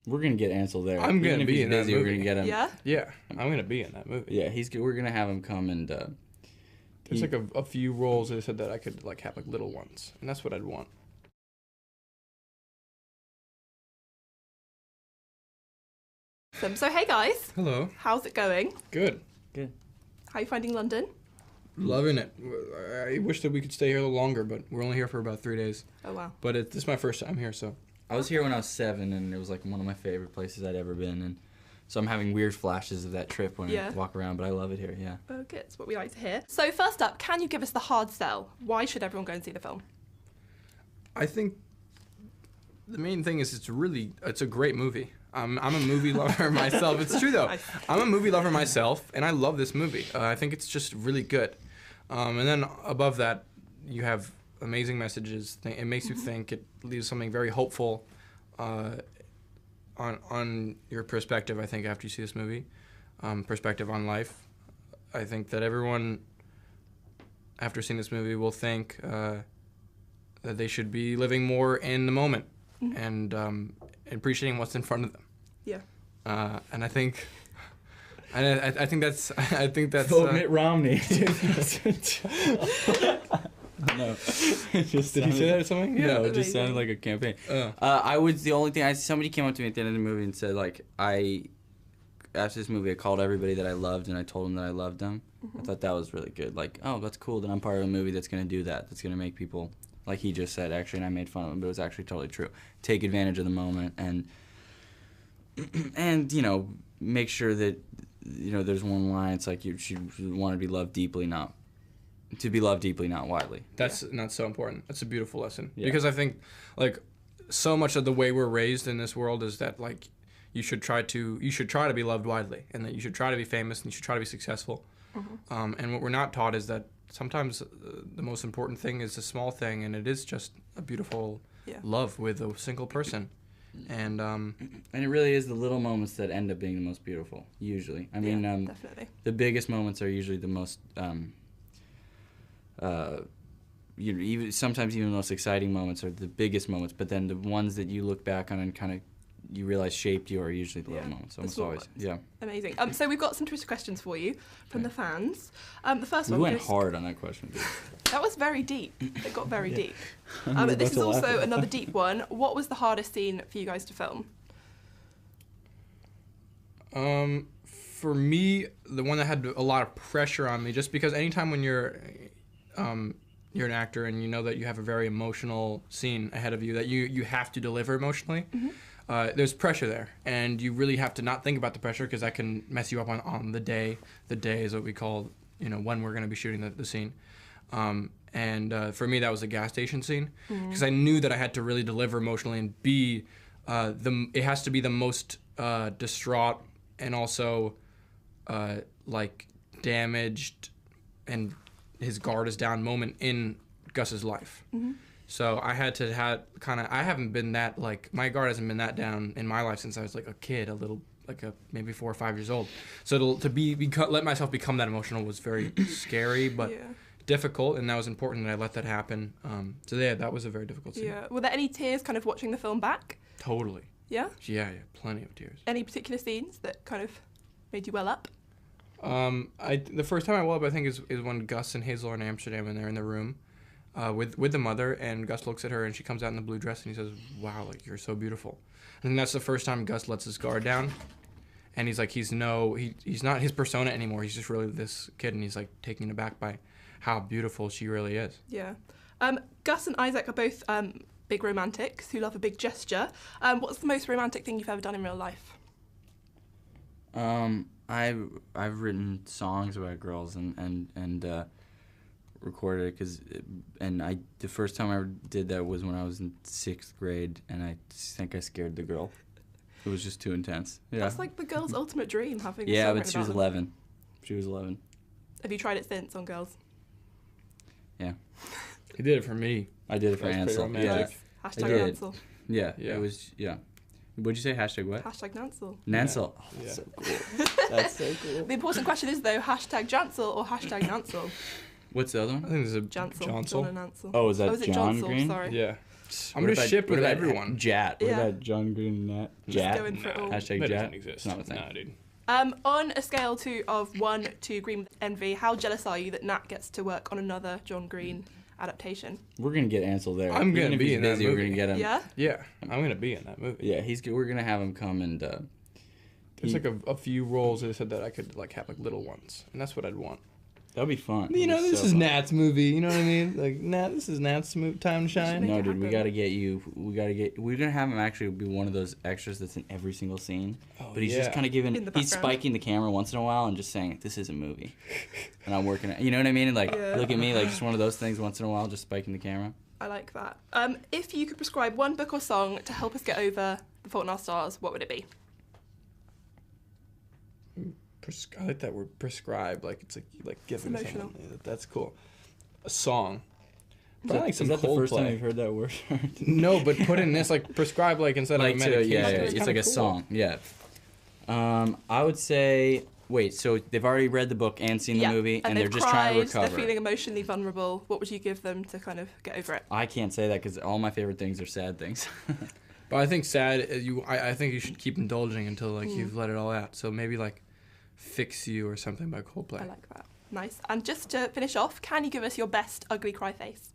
We're gonna get Ansel there. I'm gonna be in that movie. We're gonna get him. Yeah? Yeah, I'm gonna be in that movie. Yeah, we're gonna have him come and. There's like a few roles they said that I could like have like little ones, and that's what I'd want. So hey guys, Hello. how's it going? Good. Good. How are you finding London? Loving it. I wish that we could stay here a little longer, but we're only here for about 3 days. Oh wow. But this is my first time here, so. I was here when I was 7, and it was like one of my favorite places I'd ever been, and so I'm having weird flashes of that trip when I walk around. But I love it here. Yeah. Oh, good. That's what we like to hear. So first up, can you give us the hard sell? Why should everyone go and see the film? I think the main thing is it's a great movie. I'm a movie lover myself. It's true though. I'm a movie lover myself, and I love this movie. I think it's just really good. And then above that, you have amazing messages. It makes you think. It leaves something very hopeful on your perspective, I think, after you see this movie. Perspective on life. I think that everyone, after seeing this movie, will think that they should be living more in the moment and appreciating what's in front of them. Yeah. And I think... I think that's. Vote Mitt Romney. No. Did you say that or something? Yeah. No, it just sounded like a campaign. The only thing somebody came up to me at the end of the movie and said, like, after this movie, I called everybody that I loved and I told them that I loved them. I thought that was really good. Like, oh, that's cool that I'm part of a movie that's going to do that. That's going to make people, like he just said, actually, and I made fun of him, but it was actually totally true. Take advantage of the moment and make sure that, there's one line. It's like you want to be loved deeply, not widely. That's not so important. That's a beautiful lesson. Yeah. Because I think, like, so much of the way we're raised in this world is that, like, you should try to be loved widely, and that you should try to be famous, and you should try to be successful. And what we're not taught is that sometimes the most important thing is a small thing, and it is just a beautiful love with a single person. And it really is the little moments that end up being the most beautiful, usually. I mean, definitely. The biggest moments are usually the most, sometimes even the most exciting moments are the biggest moments, but then the ones that you look back on and kind of you realize shaped you are usually the little moments, almost always. Yeah. Amazing. So we've got some Twitter questions for you from the fans. The first one. We went hard on that question, dude. That was very deep. It got very deep. This is also another deep one. What was the hardest scene for you guys to film? For me, the one that had a lot of pressure on me, just because anytime when you're an actor and you know that you have a very emotional scene ahead of you that you have to deliver emotionally, there's pressure there, and you really have to not think about the pressure because that can mess you up on the day. The day is what we call, when we're going to be shooting the scene. For me, that was the gas station scene because I knew that I had to really deliver emotionally and be it has to be the most distraught and also like damaged and his guard is down moment in Gus's life. So I had to I haven't been that, like, my guard hasn't been that down in my life since I was like a kid, maybe 4 or 5 years old. So to let myself become that emotional was very scary, but difficult, and that was important that I let that happen. That was a very difficult scene. Yeah. Were there any tears kind of watching the film back? Totally. Yeah? Yeah, plenty of tears. Any particular scenes that kind of made you well up? The first time I well up, I think, is when Gus and Hazel are in Amsterdam and they're in the room with the mother, and Gus looks at her and she comes out in the blue dress and he says, "Wow, like, you're so beautiful." And that's the first time Gus lets his guard down, and he's like, he's not his persona anymore. He's just really this kid, and he's like taken aback by how beautiful she really is. Yeah. Gus and Isaac are both big romantics who love a big gesture. What's the most romantic thing you've ever done in real life? I've written songs about girls and recorded it the first time I ever did that was when I was in 6th grade, and I think I scared the girl. It was just too intense. Yeah. That's like the girl's ultimate dream, having a yeah, song but she was 11. She was 11. Have you tried it since on girls? Yeah. He did it for me. I did it for Ansel. Yeah. Hashtag Ansel. Yeah. It was, yeah. What'd you say? Hashtag what? Hashtag Nansel. Nansel. Yeah. Oh, that's so cool. That's so cool. The important question is, though, hashtag Jansel or hashtag Nansel? What's the other one? I think there's a Jansel. Jansel. John and Nansel. Oh, is that it John Jansel? Green? Sorry. Yeah. I'm gonna ship with everyone. Jat. What Yeah. about John Green and Nat? Just Jat. going for it all. Hashtag That Jat. doesn't exist. It's not a thing. Nah, dude. On a scale of 1 to Green with Envy, how jealous are you that Nat gets to work on another John Green adaptation? We're gonna get Ansel there. I'm gonna Even if be he's in that busy, We're movie. gonna get him. Yeah? Yeah, I'm gonna be in that movie. Yeah, we're gonna have him come and. There's like a few roles that said that I could like have like little ones, and that's what I'd want. That'd be fun. You know, It'd be this so is fun. Nat's movie. You know what I mean? Like this is Nat's time to shine. Make No, it dude, we happen. gotta get you. We're gonna have him actually be one of those extras that's in every single scene. Oh, But he's just yeah. kind of giving. In the He's background. spiking the camera once in a while and just saying, "This is a movie," and I'm working it. You know what I mean? And like, Yeah. look at me, like just one of those things once in a while, just spiking the camera. I like that. If you could prescribe one book or song to help us get over The Fault in Our Stars, what would it be? I like that word prescribe. Like it's like giving emotional. someone. That's cool. A song. Is But I like some the first time Coldplay. you've heard that word? No, but put in this like prescribe like instead like of a to, medication. yeah, It's it's kinda like a cool. song. Yeah. I would say. Wait, so they've already read the book and seen the movie, and they're they've just cried, trying to recover. They're feeling emotionally vulnerable. What would you give them to kind of get over it? I can't say that because all my favorite things are sad things. But I think sad. I think you should keep indulging until like you've let it all out. So maybe like "Fix You" or something by Coldplay. I like that. Nice. And just to finish off, can you give us your best ugly cry face?